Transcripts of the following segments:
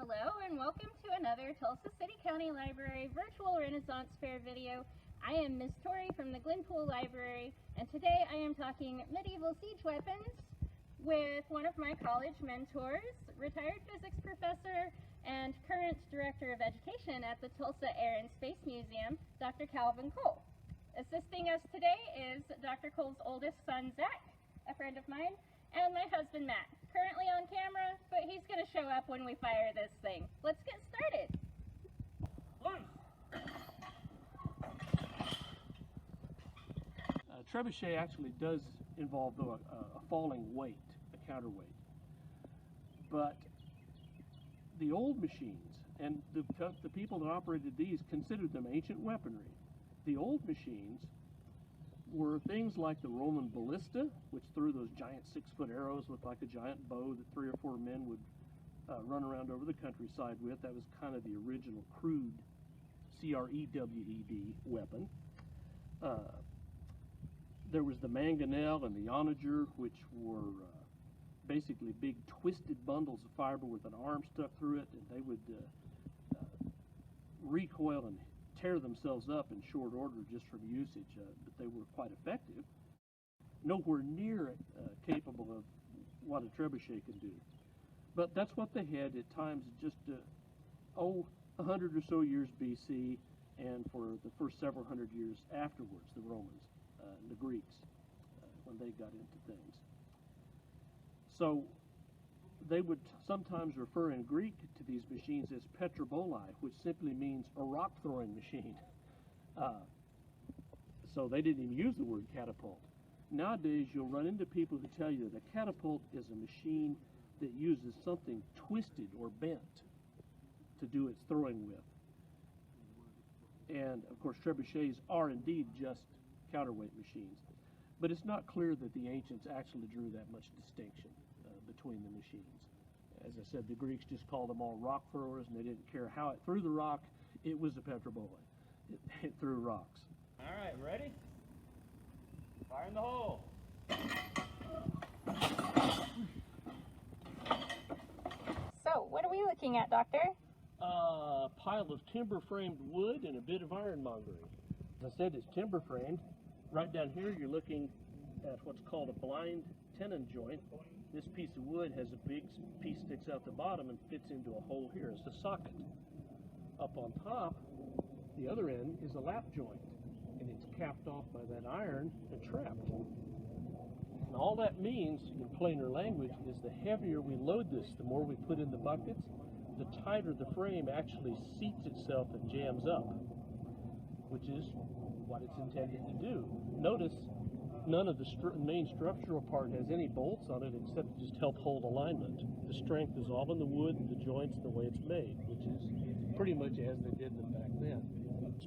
Hello and welcome to another Tulsa City County Library Virtual Renaissance Fair video. I am Miss Tori from the Glenpool Library, and today I am talking medieval siege weapons with one of my college mentors, retired physics professor and current director of education at the Tulsa Air and Space Museum, Dr. Calvin Cole. Assisting us today is Dr. Cole's oldest son, Zach, a friend of mine, and my husband, Matt, currently on camera, but he's going to show up when we fire this thing. Let's get started. Trebuchet actually does involve, though, a falling weight, a counterweight. But the old machines, and the people that operated these considered them ancient weaponry. The old machines were things like the Roman ballista, which threw those giant 6-foot arrows, looked like a giant bow that 3 or 4 men would run around over the countryside with. That was kind of the original crude C-R-E-W-E-D weapon. There was the mangonel and the onager, which were basically big twisted bundles of fiber with an arm stuck through it, and they would recoil and tear themselves up in short order just from usage, but they were quite effective. Nowhere near capable of what a trebuchet can do. But that's what they had at times, just 100 or so years BC, and for the first several hundred years afterwards, the Romans, the Greeks, when they got into things. So they would sometimes refer in Greek to these machines as Petroboli, which simply means a rock-throwing machine. So they didn't even use the word catapult. Nowadays, you'll run into people who tell you that a catapult is a machine that uses something twisted or bent to do its throwing with. And, of course, trebuchets are indeed just counterweight machines. But it's not clear that the ancients actually drew that much distinction between the machines. As I said, the Greeks just called them all rock throwers, and they didn't care how it threw the rock. It was a Petroboli. It threw rocks. All right, ready? Fire in the hole. So, what are we looking at, Doctor? A pile of timber-framed wood and a bit of ironmongery. As I said, it's timber-framed. Right down here, you're looking at what's called a blind tenon joint. This piece of wood has a big piece sticks out the bottom and fits into a hole here. It's a socket. Up on top, the other end is a lap joint, and it's capped off by that iron and trapped. And all that means, in plainer language, is the heavier we load this, the more we put in the buckets, the tighter the frame actually seats itself and jams up, which is what it's intended to do. Notice none of the main structural part has any bolts on it except to just help hold alignment. The strength is all in the wood, the joints, the way it's made, which is pretty much as they did them back then.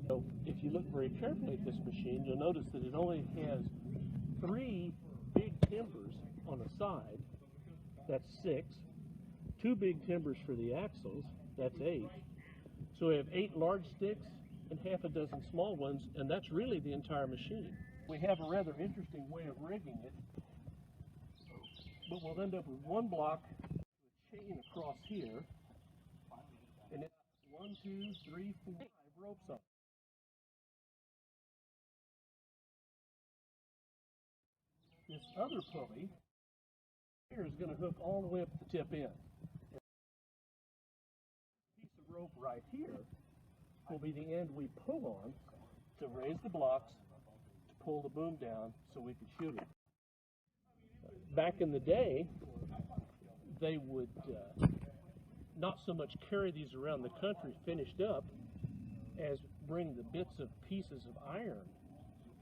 So if you look very carefully at this machine, you'll notice that it only has 3 big timbers on the side. That's 6. 2 big timbers for the axles. That's 8. So we have 8 large sticks and half a dozen small ones, and that's really the entire machine. We have a rather interesting way of rigging it, but we'll end up with one block with a chain across here, and it's 1, 2, 3, 4, 5 ropes on it. This other pulley here is going to hook all the way up the tip end. And this piece of rope right here will be the end we pull on to raise the blocks, to pull the boom down so we can shoot it. Back in the day, they would not so much carry these around the country finished up as bring the bits of pieces of iron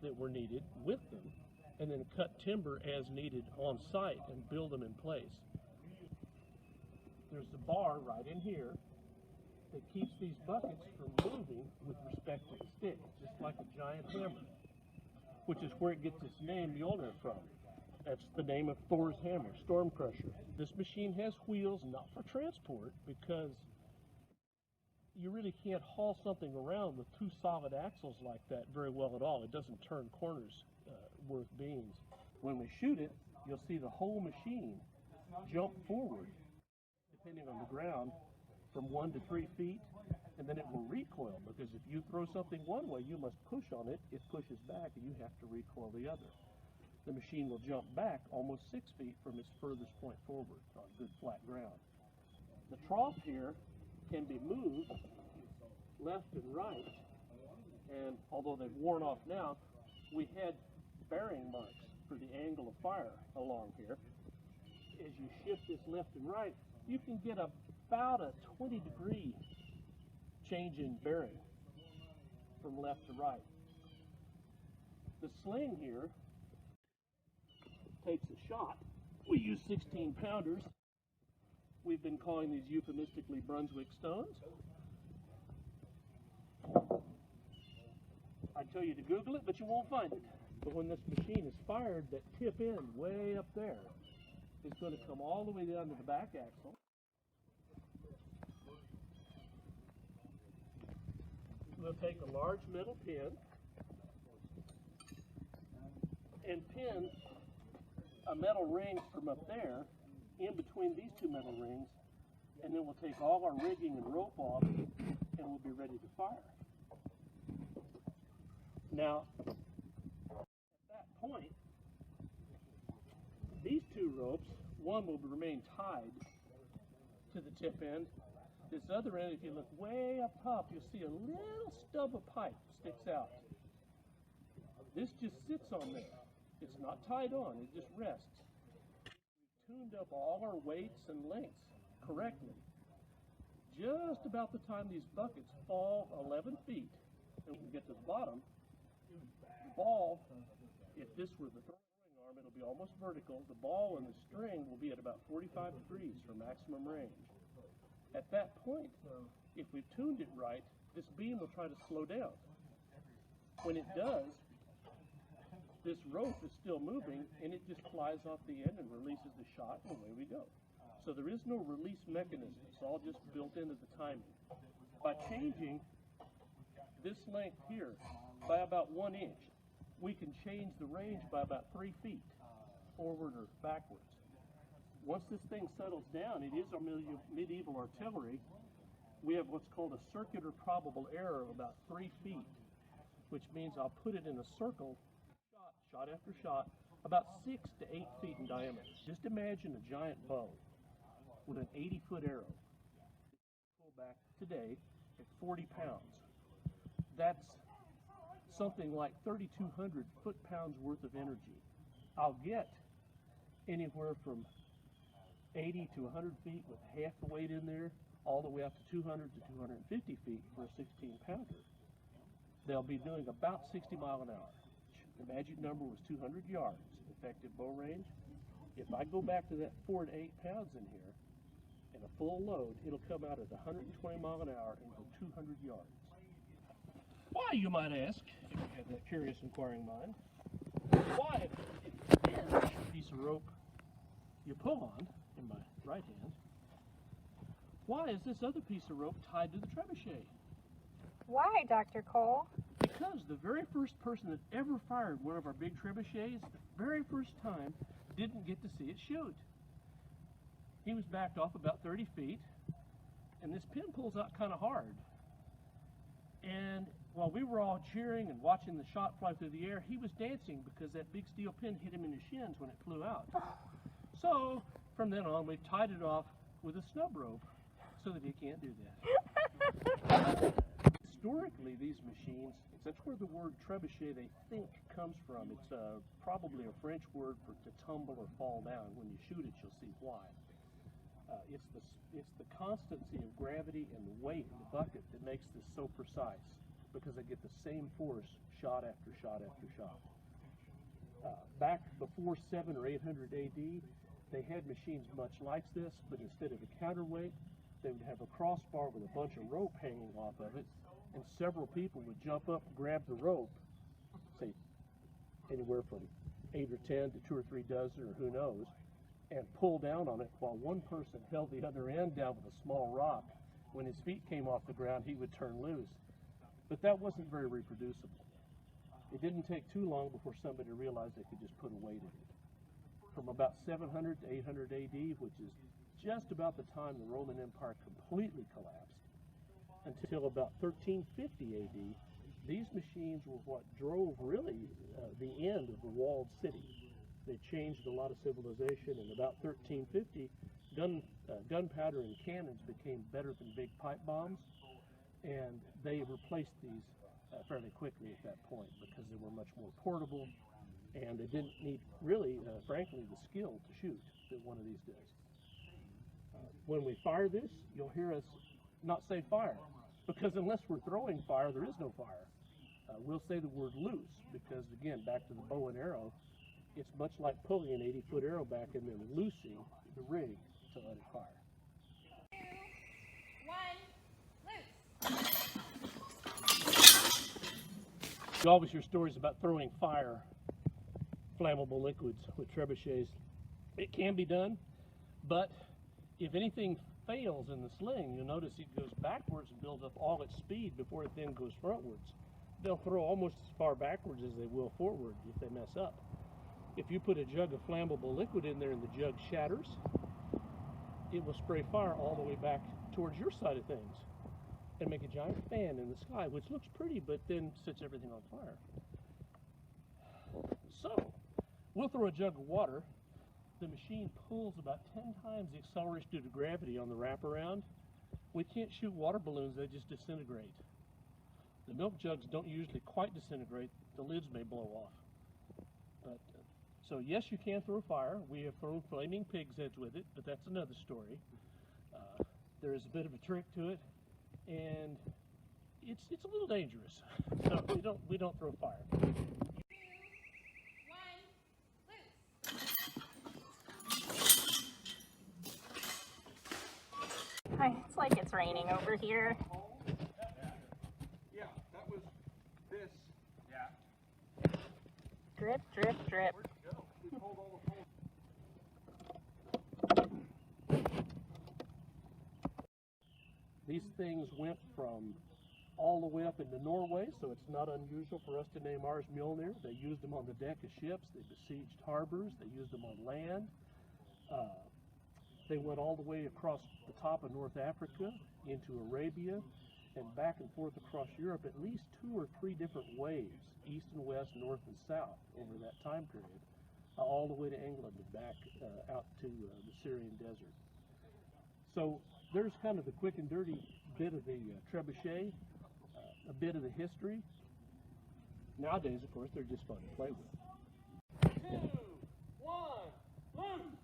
that were needed with them and then cut timber as needed on site and build them in place. There's a bar right in here that keeps these buckets from moving with respect to the stick, just like a giant hammer, which is where it gets its name, Mjolnir, from. That's the name of Thor's hammer, Storm Crusher. This machine has wheels, not for transport, because you really can't haul something around with 2 solid axles like that very well at all. It doesn't turn corners worth beans. When we shoot it, you'll see the whole machine jump forward, depending on the ground, from 1 to 3 feet, and then it will recoil, because if you throw something one way, you must push on it. It pushes back, and you have to recoil the other. The machine will jump back almost 6 feet from its furthest point forward on good flat ground. The trough here can be moved left and right, and although they've worn off now, we had bearing marks for the angle of fire along here. As you shift this left and right, you can get about a 20-degree change in bearing from left to right. The sling here takes a shot. We use 16-pounders. We've been calling these euphemistically Brunswick stones. I'd tell you to Google it, but you won't find it. But when this machine is fired, that tip end way up there is going to come all the way down to the back axle. We'll take a large metal pin and pin a metal ring from up there in between these two metal rings, and then we'll take all our rigging and rope off, and we'll be ready to fire. Now, at that point, these two ropes, one will remain tied to the tip end. This other end, if you look way up top, you'll see a little stub of pipe sticks out. This just sits on there. It's not tied on, it just rests. We've tuned up all our weights and lengths correctly. Just about the time these buckets fall 11 feet, and we get to the bottom, the ball, if this were the throwing arm, it'll be almost vertical. The ball and the string will be at about 45 degrees for maximum range. At that point, if we've tuned it right, this beam will try to slow down. When it does, this rope is still moving, and it just flies off the end and releases the shot, and away we go. So there is no release mechanism. It's all just built into the timing. By changing this length here by about 1 inch, we can change the range by about 3 feet, forward or backwards. Once this thing settles down, it is our medieval artillery. We have what's called a circular probable error of about 3 feet, which means I'll put it in a circle, shot after shot, about 6 to 8 feet in diameter. Just imagine a giant bow with an 80-foot arrow. Pull back today at 40 pounds. That's something like 3,200 foot-pounds worth of energy. I'll get anywhere from 80 to 100 feet with half the weight in there, all the way up to 200 to 250 feet for a 16-pounder. They'll be doing about 60 miles an hour. The magic number was 200 yards, effective bow range. If I go back to that 4 to 8 pounds in here, and a full load, it'll come out at 120 miles an hour and go 200 yards. Why, you might ask, if you have that curious, inquiring mind, why, if this piece of rope you pull on, in my right hand, why is this other piece of rope tied to the trebuchet? Why, Dr. Cole? Because the very first person that ever fired one of our big trebuchets, the very first time, didn't get to see it shoot. He was backed off about 30 feet, and this pin pulls out kind of hard. And while we were all cheering and watching the shot fly through the air, he was dancing because that big steel pin hit him in the shins when it flew out. So, from then on, we've tied it off with a snub rope so that he can't do that. Historically, these machines, that's where the word trebuchet, they think, comes from. It's probably a French word for to tumble or fall down. When you shoot it, you'll see why. It's the constancy of gravity and the weight of the bucket that makes this so precise, because they get the same force shot after shot after shot. Back before 700 or 800 AD, they had machines much like this, but instead of a counterweight, they would have a crossbar with a bunch of rope hanging off of it, and several people would jump up, grab the rope, say anywhere from 8 or 10 to 2 or 3 dozen or who knows, and pull down on it while one person held the other end down with a small rock. When his feet came off the ground, he would turn loose. But that wasn't very reproducible. It didn't take too long before somebody realized they could just put a weight in it. From about 700 to 800 AD, which is just about the time the Roman Empire completely collapsed. Until about 1350 AD, these machines were what drove really the end of the walled city. They changed a lot of civilization. In about 1350, gunpowder and cannons became better than big pipe bombs, and they replaced these fairly quickly at that point because they were much more portable, and they didn't need really, frankly, the skill to shoot that one of these does. When we fire this, you'll hear us not say fire, because unless we're throwing fire, there is no fire. We'll say the word loose, because again, back to the bow and arrow, it's much like pulling an 80-foot arrow back and then loosing the rig to let it fire. 2, 1, loose. You always hear stories about throwing fire, flammable liquids with trebuchets. It can be done, but if anything fails in the sling, you'll notice it goes backwards and builds up all its speed before it then goes frontwards. They'll throw almost as far backwards as they will forward if they mess up. If you put a jug of flammable liquid in there and the jug shatters, it will spray fire all the way back towards your side of things and make a giant fan in the sky, which looks pretty but then sets everything on fire. So, we'll throw a jug of water. The machine pulls about 10 times the acceleration due to gravity on the wraparound. We can't shoot water balloons, they just disintegrate. The milk jugs don't usually quite disintegrate, the lids may blow off. But so yes, you can throw fire. We have thrown flaming pig's heads with it, but that's another story. There is a bit of a trick to it, and it's a little dangerous. So we don't throw fire. 2, 1, loose. Hi, it's like it's raining over here. Yeah, that was this. Yeah. Drip, drip, drip. Where'd you go? We pulled all the poles. These things went from all the way up into Norway, so it's not unusual for us to name ours Mjolnir. They used them on the deck of ships, they besieged harbors, they used them on land. They went all the way across the top of North Africa into Arabia and back and forth across Europe, at least 2 or 3 different waves, east and west, north and south, over that time period, all the way to England and back out to the Syrian desert. So there's kind of the quick and dirty bit of the trebuchet, a bit of the history. Nowadays, of course, they're just fun to play with. 2, 1, loose.